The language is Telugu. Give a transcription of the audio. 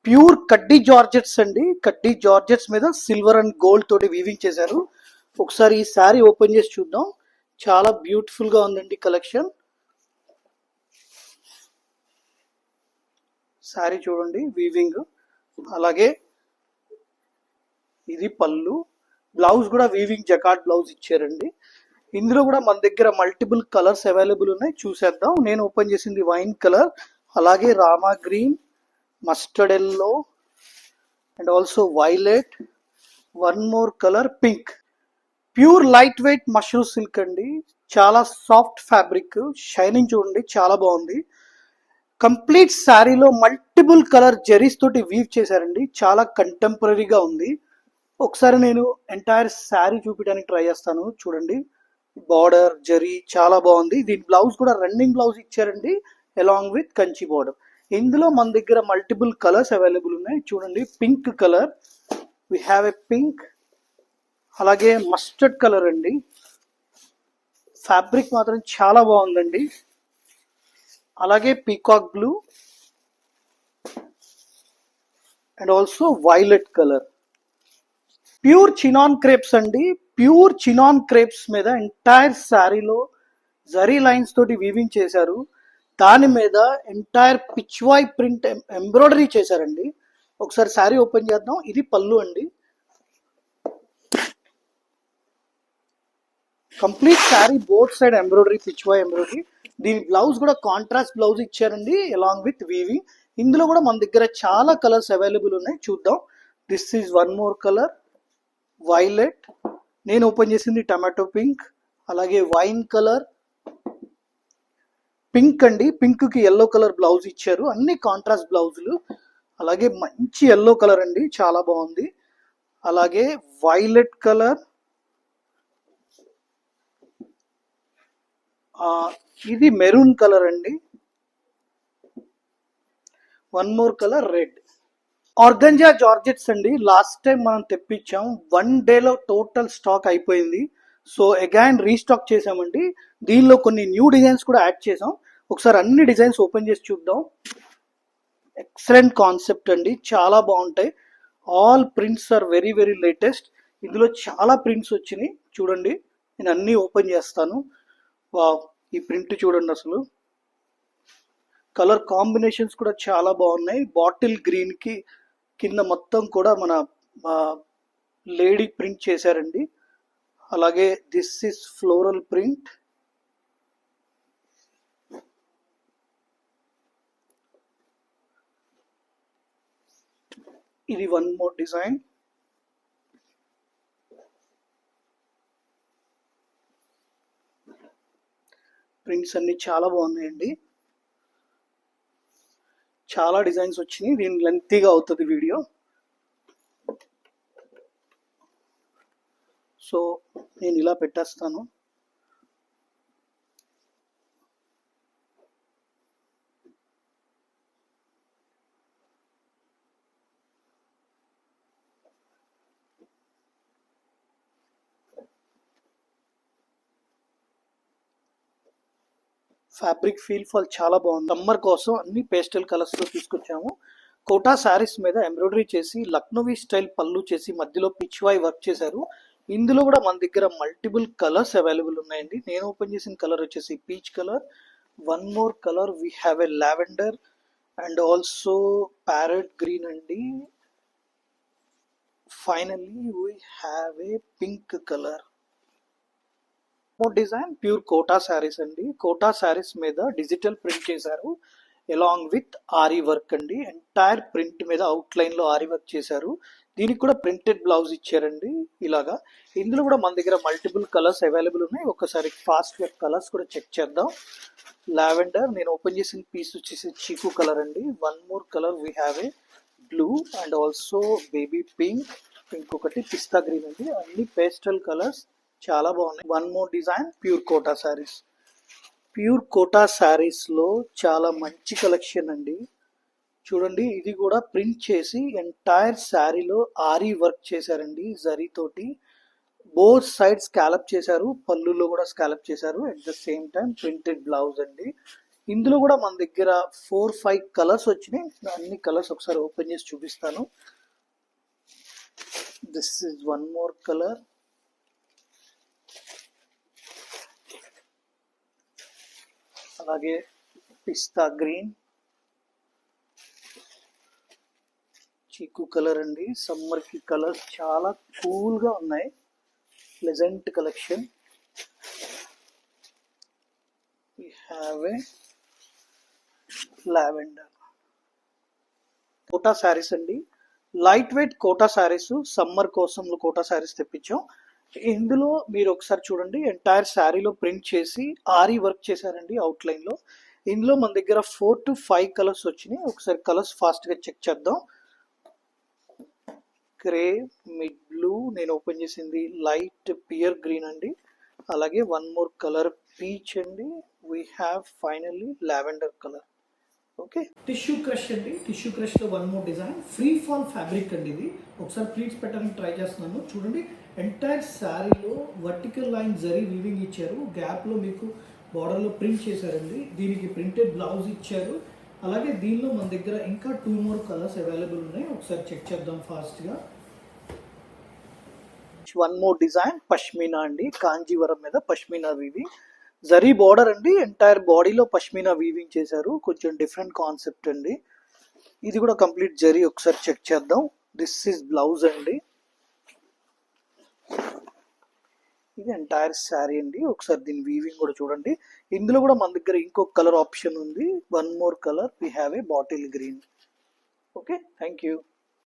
ప్యూర్ కడ్డీ జార్జెట్స్ అండి. కడ్డీ జార్జెట్స్ మీద సిల్వర్ అండ్ గోల్డ్ తోటి వీవింగ్ చేశారు. ఒకసారి ఈ శారీ ఓపెన్ చేసి చూద్దాం. చాలా బ్యూటిఫుల్ గా ఉందండి కలెక్షన్. శారీ చూడండి వీవింగ్. అలాగే ఇది పళ్ళు. బ్లౌజ్ కూడా వీవింగ్ జకాట్ బ్లౌజ్ ఇచ్చారండి. ఇందులో కూడా మన దగ్గర మల్టిపుల్ కలర్స్ అవైలబుల్ ఉన్నాయి, చూసేద్దాం. నేను ఓపెన్ చేసింది వైన్ కలర్, అలాగే Rama green, mustard yellow and also violet, one more colour pink. Pure light weight mushroom silk అండి. చాలా సాఫ్ట్ ఫ్యాబ్రిక్, షైనింగ్ చూడండి చాలా బాగుంది. కంప్లీట్ శారీలో మల్టిపుల్ కలర్ జెరీస్ తోటి వీవ్ చేశారండి. చాలా కంటెంపరీగా ఉంది. ఒకసారి నేను ఎంటైర్ శారీ చూపించడానికి ట్రై చేస్తాను. చూడండి బార్డర్ జరీ చాలా బాగుంది. దీని బ్లౌజ్ కూడా రన్నింగ్ బ్లౌజ్ ఇచ్చారండి అలాంగ్ విత్ కంచి బార్డర్. ఇందులో మన దగ్గర మల్టిపుల్ కలర్స్ అవైలబుల్ ఉన్నాయి. చూడండి pink colour, we have a pink, అలాగే మస్టర్డ్ కలర్ అండి. ఫ్యాబ్రిక్ మాత్రం చాలా బాగుందండి. అలాగే peacock blue and also violet colour. Pure chinon crepes అండి. ప్యూర్ చినాన్ క్రేప్స్ మీద ఎంటైర్ శారీలో జరీ లైన్స్ తోటి వీవింగ్ చేశారు. దాని మీద ఎంటైర్ పిచ్వాయ్ ప్రింట్ ఎంబ్రాయిడరీ చేశారండి. ఒకసారి శారీ ఓపెన్ చేద్దాం. ఇది పళ్ళు అండి. Complete sari both side embroidery, Pichwai embroidery. దీని బ్లౌజ్ కూడా కాంట్రాస్ట్ బ్లౌజ్ ఇచ్చారండి అలాంగ్ విత్ వీవింగ్. ఇందులో కూడా మన దగ్గర చాలా కలర్స్ అవైలబుల్ ఉన్నాయి, చూద్దాం. This is one more colour violet. నేను ఓపెన్ చేసింది టమాటో పింక్, అలాగే వైన్ కలర్, పింక్ అండి. పింక్ కి ఎల్లో కలర్ బ్లౌజ్ ఇచ్చారు, అన్ని కాంట్రాస్ట్ బ్లౌజులు. అలాగే మంచి ఎల్లో కలర్ అండి, చాలా బాగుంది. అలాగే వైలెట్ కలర్, ఇది మెరూన్ కలర్ అండి. One more colour red. Organza georgettes అండి. లాస్ట్ టైం మనం తెప్పించాం, 1 డేలో టోటల్ స్టాక్ అయిపోయింది. సో అగైన్ రీస్టాక్ చేసామండి. దీనిలో కొన్ని న్యూ డిజైన్స్ కూడా యాడ్ చేసాం. ఒకసారి అన్ని డిజైన్స్ ఓపెన్ చేసి చూద్దాం. ఎక్సలెంట్ కాన్సెప్ట్ అండి, చాలా బాగుంటాయి. All prints are very very latest. ఇందులో చాలా ప్రింట్స్ వచ్చినాయి, చూడండి. నేను అన్ని ఓపెన్ చేస్తాను. వావ్, ఈ ప్రింట్ చూడండి. అసలు కలర్ కాంబినేషన్స్ కూడా చాలా బాగున్నాయి. బాటిల్ గ్రీన్ కి కింద మొత్తం కూడా మన లేడీ ప్రింట్ చేశారండి. అలాగే దిస్ ఇస్ ఫ్లోరల్ ప్రింట్. ఇది వన్ మోర్ డిజైన్. ప్రింట్స్ అన్ని చాలా బాగున్నాయండి. చాలా డిజైన్స్ వచ్చినాయి. దీని లెంతీగా అవుతుంది వీడియో, సో నేను ఇలా పెట్టేస్తాను. ఫ్యాబ్రిక్ ఫీల్ ఫాల్ చాలా బాగుంది. సమ్మర్ కోసం అన్ని పేస్టల్ కలర్స్ లో తీసుకొచ్చాము. కోటా శారీస్ మీద ఎంబ్రాయిడరీ చేసి లక్నోవీ స్టైల్ పళ్ళు చేసి మధ్యలో పిచ్వాయ్ వర్క్ చేశారు. ఇందులో కూడా మన దగ్గర మల్టిపుల్ కలర్స్ అవైలబుల్ ఉన్నాయండి. నేను ఓపెన్ చేసిన కలర్ వచ్చేసి peach colour. One more colour we have a lavender and also parrot green అండి. Finally we have a pink colour. Design pure Kota saris అండి. కోటా శారీస్ మీద డిజిటల్ ప్రింట్ చేశారు అలాంగ్ విత్ ఆరీ వర్క్ అండి. ఎంటైర్ ప్రింట్ మీద అవుట్ లైన్ లో ఆరీ వర్క్ చేశారు. దీనికి కూడా ప్రింటెడ్ బ్లౌజ్ ఇచ్చారండి ఇలాగా. ఇందులో కూడా మన దగ్గర మల్టిపుల్ కలర్స్ అవైలబుల్ ఉన్నాయి. ఒకసారి ఫాస్ట్ గా కలర్స్ కూడా చెక్ చేద్దాం. లావెండర్, నేను ఓపెన్ చేసిన పీస్ వచ్చేసి చీకు కలర్ అండి. One more colour we have a blue and also baby pink. ఇంకొకటి పిస్తా గ్రీన్ అండి. అన్ని పేస్టల్ కలర్స్ చాలా బాగున్నాయి. One more design pure Kota saris. Pure Kota saris లో చాలా మంచి కలెక్షన్ అండి. చూడండి, ఇది కూడా ప్రింట్ చేసి ఎంటైర్ శారీలో ఆరీ వర్క్ చేశారండి జరీ తోటి. బోత్ సైడ్ స్కాలప్ చేశారు, పళ్ళులో కూడా స్కాలప్ చేశారు. At the same time printed blouse అండి. ఇందులో కూడా మన దగ్గర 4-5 కలర్స్ వచ్చినాయి. అన్ని కలర్స్ ఒకసారి ఓపెన్ చేసి చూపిస్తాను. This is one more colour. అలాగే పిస్తా గ్రీన్, చీకు కలర్ అండి. సమ్మర్ కి కలర్స్ చాలా కూల్ గా ఉన్నాయి. Pleasant collection. We have a lavender. Kota saris అండి, light weight Kota saris. Summer కోసం కోటా శారీస్ తెప్పించాం. ఇందులో మీరు ఒకసారి చూడండి, ఎంటైర్ శారీలో ప్రింట్ చేసి ఆరీ వర్క్ చేశారండి అవుట్లైన్ లో. ఇందులో మన దగ్గర 4 to 5 కలర్స్ వచ్చినాయి. ఒకసారి కలర్స్ ఫాస్ట్ గా చెక్ చేద్దాం. గ్రే, మిడ్ బ్లూ, నేను ఓపెన్ చేసింది లైట్ పియర్ గ్రీన్ అండి. అలాగే వన్ మోర్ కలర్ పీచ్ అండి. We have finally lavender colour. Okay, tissue crush అండి. టిష్యూ క్రష్ లో one more design. Free fall fabric అండి ఇది. ఒకసారి ప్లీట్స్ పెట్టడానికి ట్రై చేస్తున్నాను. చూడండి, ఎంటైర్ శారీలో వర్టికల్ లైన్ జరీ వీవింగ్ ఇచ్చారు. గ్యాప్ లో మీకు బార్డర్ లో ప్రింట్ చేశారండి. దీనికి ప్రింటెడ్ బ్లౌజ్ ఇచ్చారు. అలాగే దీనిలో మన దగ్గర ఇంకా 2 more కలర్స్ అవైలబుల్ ఉన్నాయి. ఒకసారి చెక్ చేద్దాం ఫాస్ట్ గా. వన్ మోర్ డిజైన్ పష్మీనా అండి. కాంజీవరం మీద పష్మీనా వీవింగ్, జరీ బార్డర్ అండి. ఎంటైర్ బాడీలో పష్మీనా వీవింగ్ చేశారు. కొంచెం డిఫరెంట్ కాన్సెప్ట్ అండి. ఇది కూడా కంప్లీట్ జరీ. ఒకసారి చెక్ చేద్దాం. దిస్ ఇస్ బ్లౌజ్ అండి. ఇది ఎంటైర్ శారీ అండి. ఒకసారి దీని వీవింగ్ కూడా చూడండి. ఇందులో కూడా మన దగ్గర ఇంకొక కలర్ ఆప్షన్ ఉంది. One more colour, we have A bottle green. Okay, thank you.